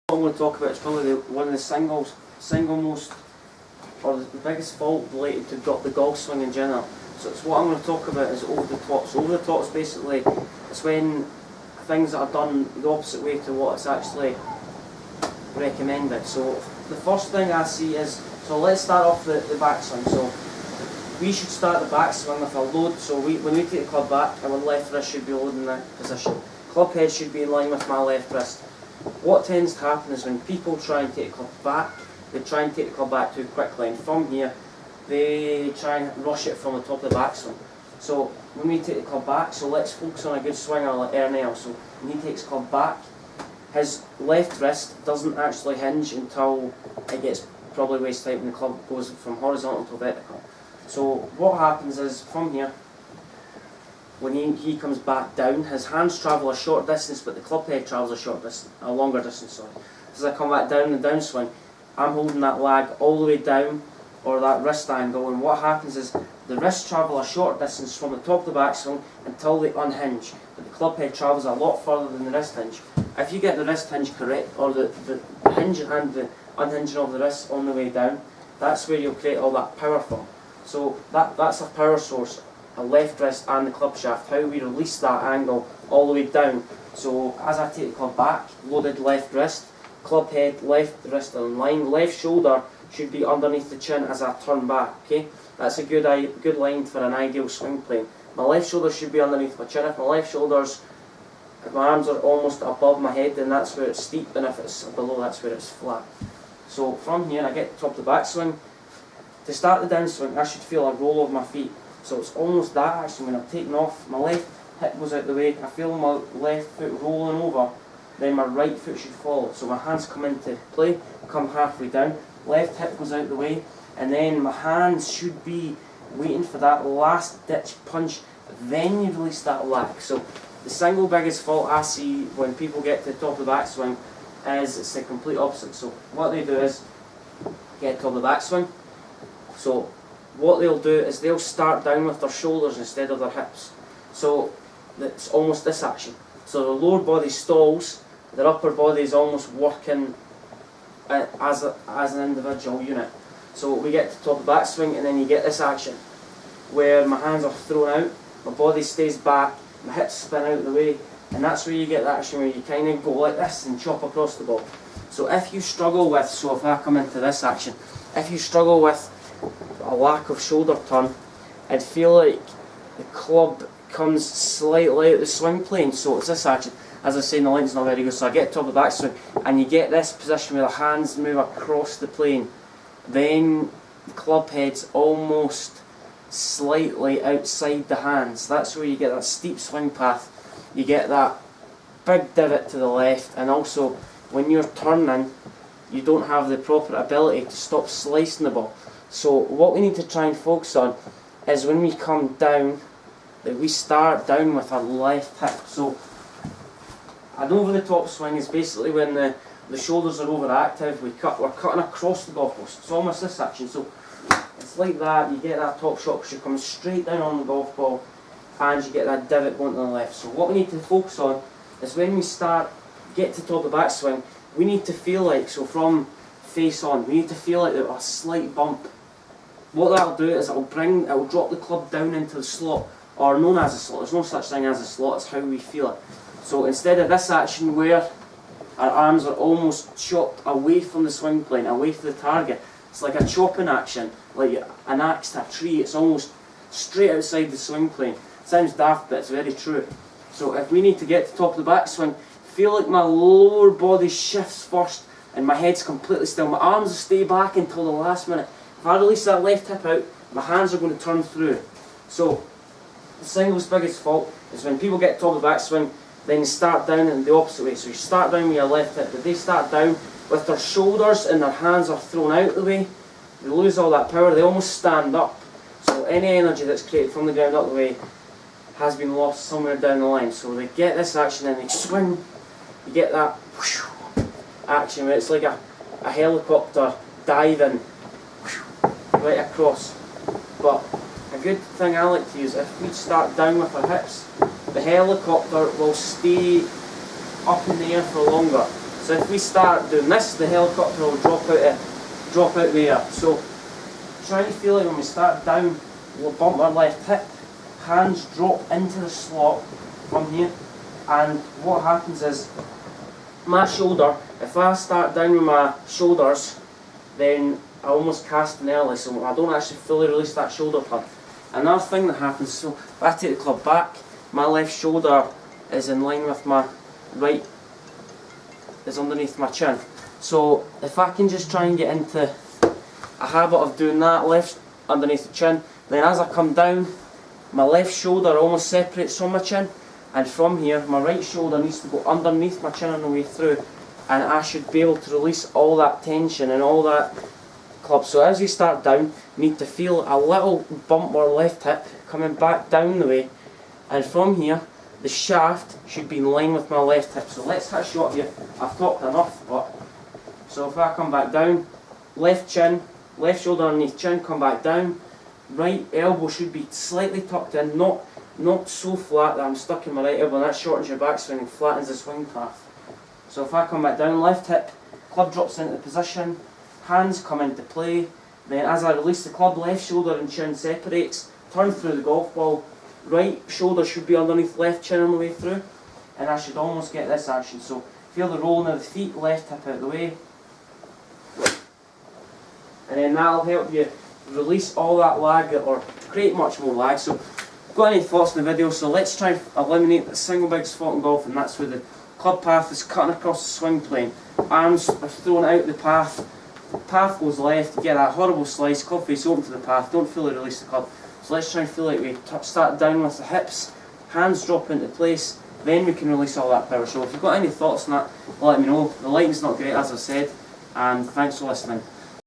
What I'm going to talk about is probably one of the single most, or the biggest fault related to the golf swing in general. So it's what I'm going to talk about is over the top. So over the top is basically, it's when things are done the opposite way to what it's actually recommended. So the first thing I see is, so let's start off the backswing. So we should start the backswing with a load. So when we take the club back, our left wrist should be loaded in that position. Club head should be in line with my left wrist. What tends to happen is when people try and take the club back, they try and take the club back too quickly, and from here they try and rush it from the top of the backswing. So when we take the club back, so let's focus on a good swinger like Ernell. So when he takes club back, his left wrist doesn't actually hinge until it gets probably waist tight when the club goes from horizontal to vertical. So what happens is from here, when he comes back down, his hands travel a short distance, but the club head travels a longer distance. Sorry. As I come back down the downswing, I'm holding that lag all the way down, or that wrist angle, and what happens is the wrists travel a short distance from the top of the backswing until they unhinge, but the club head travels a lot further than the wrist hinge. If you get the wrist hinge correct, or the hinge and the unhinging of the wrist on the way down, that's where you'll create all that power from. So that's a power source, a left wrist and the club shaft, how we release that angle all the way down. So as I take the club back, loaded left wrist, club head, left wrist in line, left shoulder should be underneath the chin as I turn back, okay? That's a good line for an ideal swing plane. My left shoulder should be underneath my chin. If my arms are almost above my head, then that's where it's steep, and if it's below, that's where it's flat. So from here, I get to the top of the backswing. To start the downswing, I should feel a roll of my feet. So it's almost that action. When I've taken off, my left hip goes out the way, I feel my left foot rolling over, then my right foot should follow. So my hands come into play, come halfway down, left hip goes out the way, and then my hands should be waiting for that last ditch punch, then you release that lag. So the single biggest fault I see when people get to the top of the backswing is it's the complete opposite. So what they do is get to the top of the backswing. So what they'll do is they'll start down with their shoulders instead of their hips. So it's almost this action. So the lower body stalls, their upper body is almost working as an individual unit. So we get to the top of the backswing, and then you get this action where my hands are thrown out, my body stays back, my hips spin out of the way, and that's where you get that action where you kind of go like this and chop across the ball. So if you struggle with, so if I come into this action, if you struggle with a lack of shoulder turn, I'd feel like the club comes slightly out the swing plane. So it's this action. As I say, the line's not very good, so I get to the top of the backswing, and you get this position where the hands move across the plane. Then the club head's almost slightly outside the hands. That's where you get that steep swing path. You get that big divot to the left, and also when you're turning, you don't have the proper ability to stop slicing the ball. So what we need to try and focus on is when we come down, that we start down with our left hip. So an over the top swing is basically when the shoulders are overactive, we're cutting across the golf course. It's almost this action. So it's like that, you get that top shot because you're coming straight down on the golf ball, and you get that divot going to the left. So what we need to focus on is when we get to the top of the backswing, we need to feel like, so from face on, we need to feel like there's a slight bump. What that'll do is it'll drop the club down into the slot, or known as a slot. There's no such thing as a slot, it's how we feel it. So instead of this action where our arms are almost chopped away from the swing plane, away from the target, it's like a chopping action, like an axe to a tree. It's almost straight outside the swing plane. It sounds daft, but it's very true. So if we need to get to the top of the backswing, feel like my lower body shifts first and my head's completely still. My arms will stay back until the last minute. If I release that left hip out, my hands are going to turn through. So the single biggest fault is when people get to the top of the backswing, then you start down in the opposite way. So you start down with your left hip, but they start down with their shoulders and their hands are thrown out of the way. They lose all that power, they almost stand up. So any energy that's created from the ground up the way has been lost somewhere down the line. So they get this action and they swing, you get that whoosh, action where it's like a helicopter diving whoosh, right across. But a good thing I like to use, if we start down with our hips, the helicopter will stay up in the air for longer. So if we start doing this, the helicopter will drop out there. So try and feel it when we start down, we'll bump our left hip, hands drop into the slot from here, and what happens is my shoulder, if I start down with my shoulders, then I almost cast an early, so I don't actually fully release that shoulder pad. Another thing that happens, so if I take the club back, my left shoulder is in line with my right, is underneath my chin. So if I can just try and get into a habit of doing that left underneath the chin, then as I come down, my left shoulder almost separates from my chin, and from here my right shoulder needs to go underneath my chin on the way through, and I should be able to release all that tension and all that club. So as we start down, you need to feel a little bump or left hip coming back down the way, and from here the shaft should be in line with my left hip. So let's hit a shot here. I've talked enough, but so if I come back down, left chin, left shoulder underneath chin, come back down, right elbow should be slightly tucked in, not so flat that I'm stuck in my right elbow, and that shortens your backswing and flattens the swing path. So if I come back down, left hip, club drops into position, hands come into play, then as I release the club, left shoulder and chin separates, turn through the golf ball, right shoulder should be underneath left chin on the way through, and I should almost get this action. So feel the rolling of the feet, left hip out of the way, and then that'll help you release all that lag or create much more lag. So got any thoughts on the video? So let's try and eliminate the single biggest fault in golf, and that's where the club path is cutting across the swing plane. Arms are thrown out the path goes left, you get that horrible slice, club face open to the path, don't fully release the club. So let's try and feel like we start down with the hips, hands drop into place, then we can release all that power. So if you've got any thoughts on that, let me know. The lighting's not great as I said, and thanks for listening.